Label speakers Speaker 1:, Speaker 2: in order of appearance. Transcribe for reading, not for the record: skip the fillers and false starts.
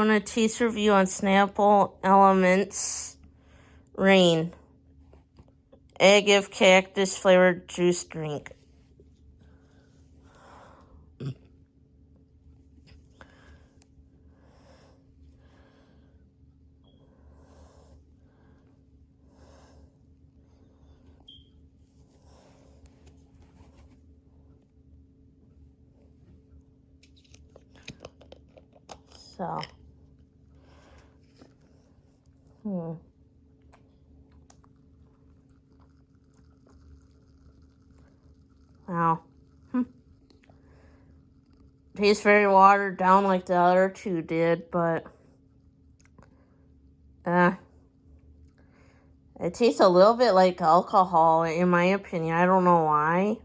Speaker 1: doing a taste review on Snapple Elements Rain agave cactus flavored juice drink. So, wow. Tastes very watered down like the other two did, but it tastes a little bit like alcohol, in my opinion. I don't know why.